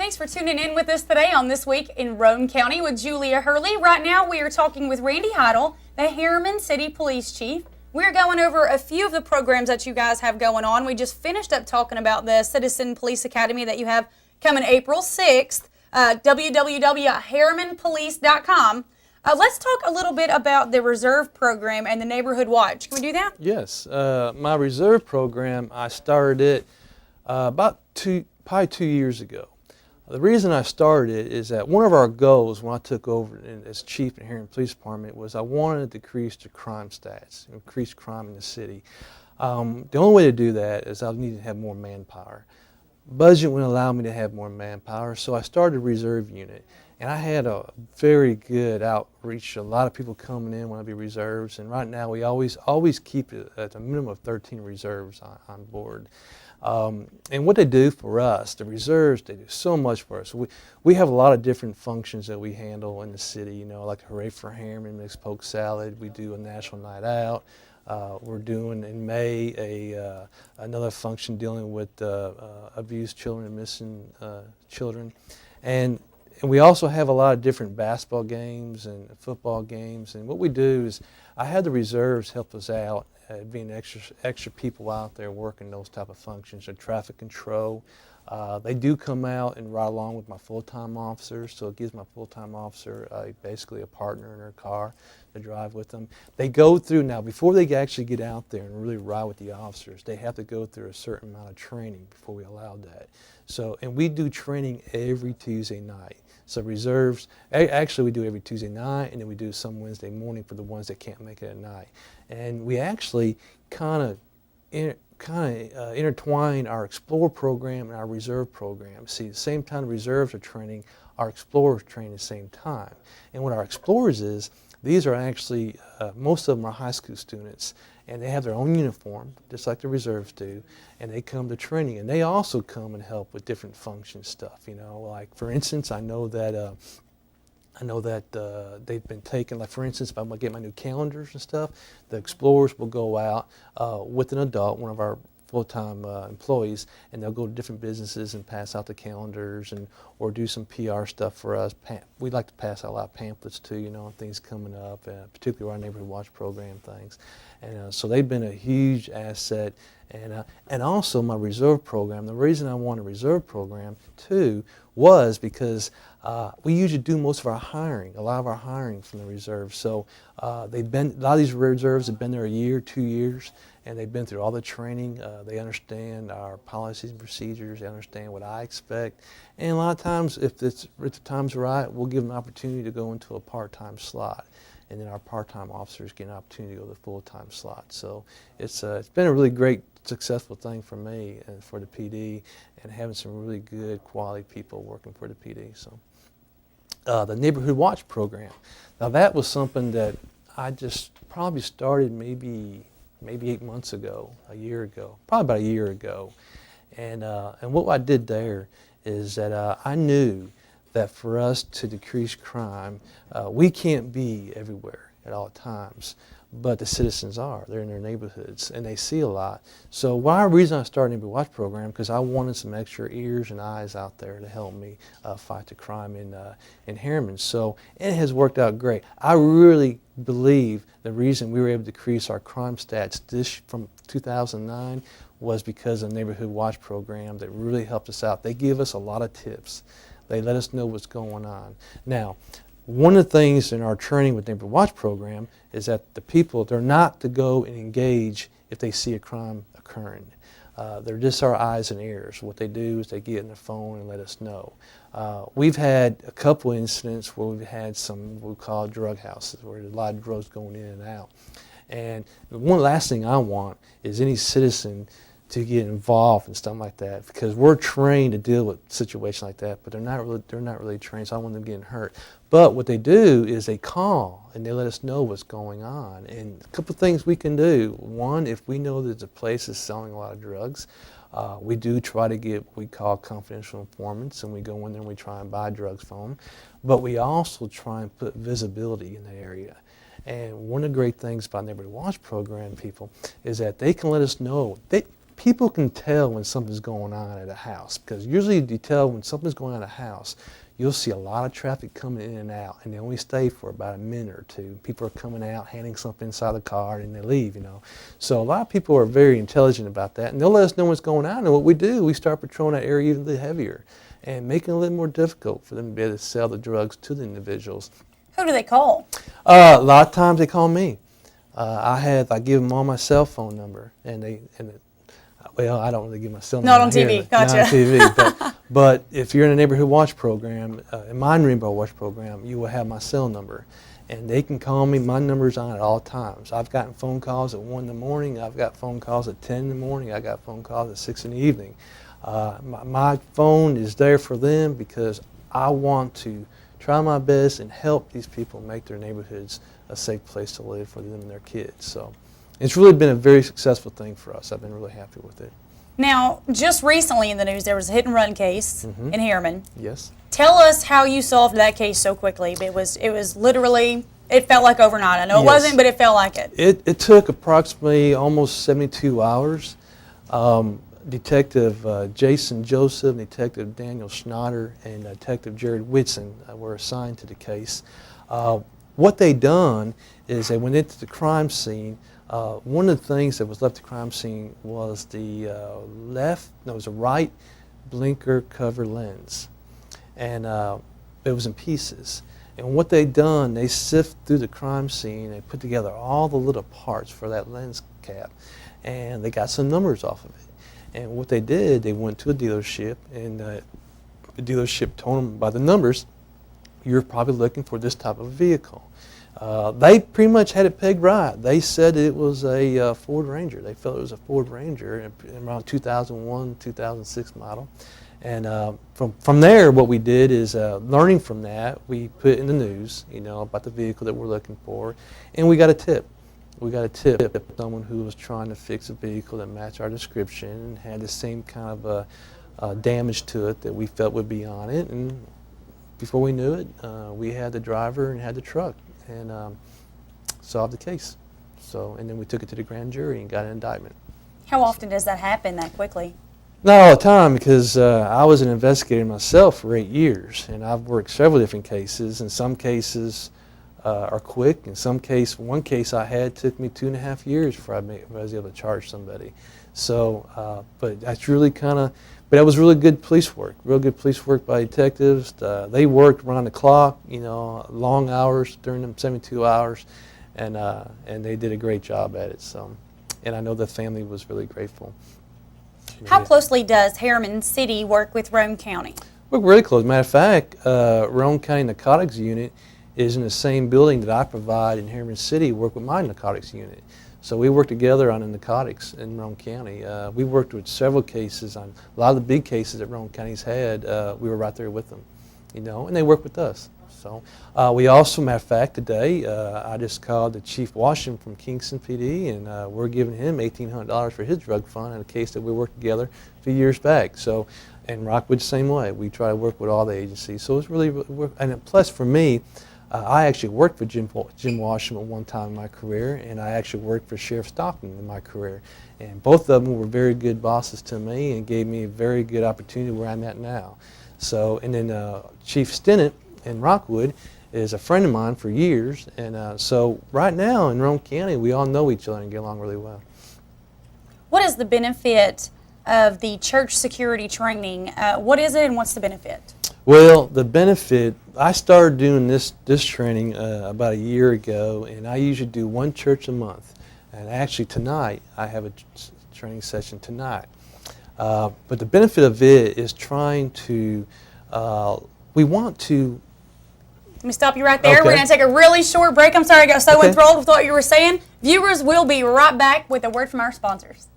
Thanks for tuning in with us today on This Week in Roane County with Julia Hurley. Right now we are talking with Randy Heidle, the Harriman City Police Chief. We're going over a few of the programs that you guys have going on. We just finished up talking about the Citizen Police Academy that you have coming April 6th, www.harrimanpolice.com. Let's talk a little bit about the Reserve program and the Neighborhood Watch. Can we do that? Yes. My Reserve program, I started it probably 2 years ago. The reason I started it is that one of our goals when I took over as chief in Harriman Police Department was I wanted to decrease the crime stats, increase crime in the city. The only way to do that is I needed to have more manpower. Budget wouldn't allow me to have more manpower, so I started a reserve unit. And I had a very good outreach, a lot of people coming in want to be reserves, and right now we always keep it at a minimum of 13 reserves on board. And what they do for us, the reserves, they do so much for us. We have a lot of different functions that we handle in the city, you know, like Hooray for Harriman, mixed poke salad. We do a national night out. We're doing in May another function dealing with abused children and missing children. And we also have a lot of different basketball games and football games. And what we do is I have the reserves help us out, being extra people out there working those type of functions, or traffic control. They do come out and ride along with my full-time officers, so it gives my full-time officer basically a partner in their car to drive with them. They go through, now before they actually get out there and really ride with the officers, they have to go through a certain amount of training before we allow that. So, and we do training every Tuesday night. So reserves, actually we do every Tuesday night, and then we do some Wednesday morning for the ones that can't make it at night. And we actually kind of intertwine our Explorer program and our Reserve program. See, the same time the Reserves are training, our Explorers train at the same time. And what our Explorers is, these are actually, most of them are high school students, and they have their own uniform, just like the Reserves do, and they come to training. And they also come and help with different function stuff, you know, like for instance, I know that they've been taking, like for instance, if I'm going to get my new calendars and stuff, the Explorers will go out with an adult, one of our full-time employees, and they'll go to different businesses and pass out the calendars or do some PR stuff for us. We like to pass out a lot of pamphlets too, you know, on things coming up, particularly our Neighborhood Watch program things. And so they've been a huge asset. And also my Reserve program, the reason I want a Reserve program too was because we usually do most of our hiring, a lot of our hiring from the Reserve. So a lot of these Reserves have been there a year, 2 years, and they've been through all the training. They understand our policies and procedures. They understand what I expect. And a lot of times, if the time's right, we'll give them an opportunity to go into a part-time slot. And then our part-time officers get an opportunity to go to the full-time slot. So it's been a really great, successful thing for me and for the PD, and having some really good quality people working for the PD. So the Neighborhood Watch program. Now that was something that I just probably started maybe 8 months ago, a year ago, probably about a year ago. And what I did there is that I knew that for us to decrease crime, we can't be everywhere at all times, but the citizens are. They're in their neighborhoods, and they see a lot. So one reason I started the Neighborhood Watch program, because I wanted some extra ears and eyes out there to help me fight the crime in Harriman. So it has worked out great. I really believe the reason we were able to decrease our crime stats from 2009 was because of the Neighborhood Watch program that really helped us out. They give us a lot of tips. They let us know what's going on. Now, one of the things in our training with the Neighborhood Watch program is that the people, they're not to go and engage if they see a crime occurring. They're just our eyes and ears. What they do is they get in their phone and let us know. We've had a couple incidents where we've had some what we call drug houses, where there's a lot of drugs going in and out. And the last thing I want is any citizen to get involved and stuff like that, because we're trained to deal with situations like that, but they're not really trained, so I don't want them getting hurt. But what they do is they call and they let us know what's going on. And a couple of things we can do. One, if we know that the place is selling a lot of drugs, we do try to get what we call confidential informants, and we go in there and we try and buy drugs from them. But we also try and put visibility in the area. And one of the great things about the Neighborhood Watch program, people, is that they can let us know. people can tell when something's going on at a house, because usually you tell when something's going on at a house, you'll see a lot of traffic coming in and out, and they only stay for about a minute or two. People are coming out, handing something inside the car, and they leave, you know. So a lot of people are very intelligent about that, and they'll let us know what's going on. And what we do, we start patrolling that area even heavier and making it a little more difficult for them to be able to sell the drugs to the individuals. Who do they call? A lot of times they call me. I give them all my cell phone number, well, I don't really give my cell number. Not on TV, gotcha. Not on TV, but if you're in a neighborhood watch program, in my neighborhood watch program, you will have my cell number, and they can call me. My number's on at all times. I've gotten phone calls at 1 in the morning. I've got phone calls at 10 in the morning. I got phone calls at 6 in the evening. My phone is there for them because I want to try my best and help these people make their neighborhoods a safe place to live for them and their kids. So it's really been a very successful thing for us. I've been really happy with it. Now, just recently in the news, there was a hit and run case in Harriman. Yes. Tell us how you solved that case so quickly. It was literally, it felt like overnight. I know it wasn't, but it felt like it. It took approximately almost 72 hours. Detective Jason Joseph, Detective Daniel Schnatter, and Detective Jared Whitson were assigned to the case. What they done is they went into the crime scene. One of the things that was left at the crime scene was the it was a right blinker cover lens, and it was in pieces. And what they done, they sift through the crime scene, they put together all the little parts for that lens cap, and they got some numbers off of it. And what they did, they went to a dealership, and the dealership told them by the numbers, you're probably looking for this type of vehicle. They pretty much had it pegged right. They said it was a Ford Ranger. They felt it was a Ford Ranger, around 2001, 2006 model. And from there, what we did is, learning from that, we put in the news, you know, about the vehicle that we're looking for, and we got a tip. We got a tip from someone who was trying to fix a vehicle that matched our description and had the same kind of damage to it that we felt would be on it. And before we knew it, we had the driver and had the truck, and solved the case. So, and then we took it to the grand jury and got an indictment. How often does that happen that quickly? Not all the time, because I was an investigator myself for 8 years, and I've worked several different cases. In some cases are quick. In one case I had took me 2.5 years before I was able to charge somebody. So, but that's really but that was really good police work, real good police work by detectives. They worked around the clock, you know, long hours during them 72 hours, and they did a great job at it. So, and I know the family was really grateful. How closely does Harriman City work with Roane County? We're really close. Matter of fact, Roane County Narcotics Unit is in the same building that I provide in Harriman City, work with my narcotics unit. So we work together on the narcotics in Roane County. We worked with several cases, on a lot of the big cases that Roane County's had. We were right there with them, you know, and they work with us. So we also, matter of fact, today I just called the Chief Washington from Kingston PD, and we're giving him $1,800 for his drug fund in a case that we worked together a few years back. So, and Rockwood the same way. We try to work with all the agencies. So it's really, and plus for me, I actually worked for Jim Washington one time in my career, and I actually worked for Sheriff Stockton in my career. And both of them were very good bosses to me and gave me a very good opportunity where I'm at now. So, and then Chief Stinnett in Rockwood is a friend of mine for years, and so right now in Roane County we all know each other and get along really well. What is the benefit of the church security training? What is it, and what's the benefit? Well, the benefit, I started doing this training about a year ago, and I usually do one church a month. And actually tonight, I have a training session tonight. But the benefit of it is trying to, we want to... Let me stop you right there. Okay. We're going to take a really short break. I'm sorry I got so enthralled with what you were saying. Viewers, will be right back with a word from our sponsors.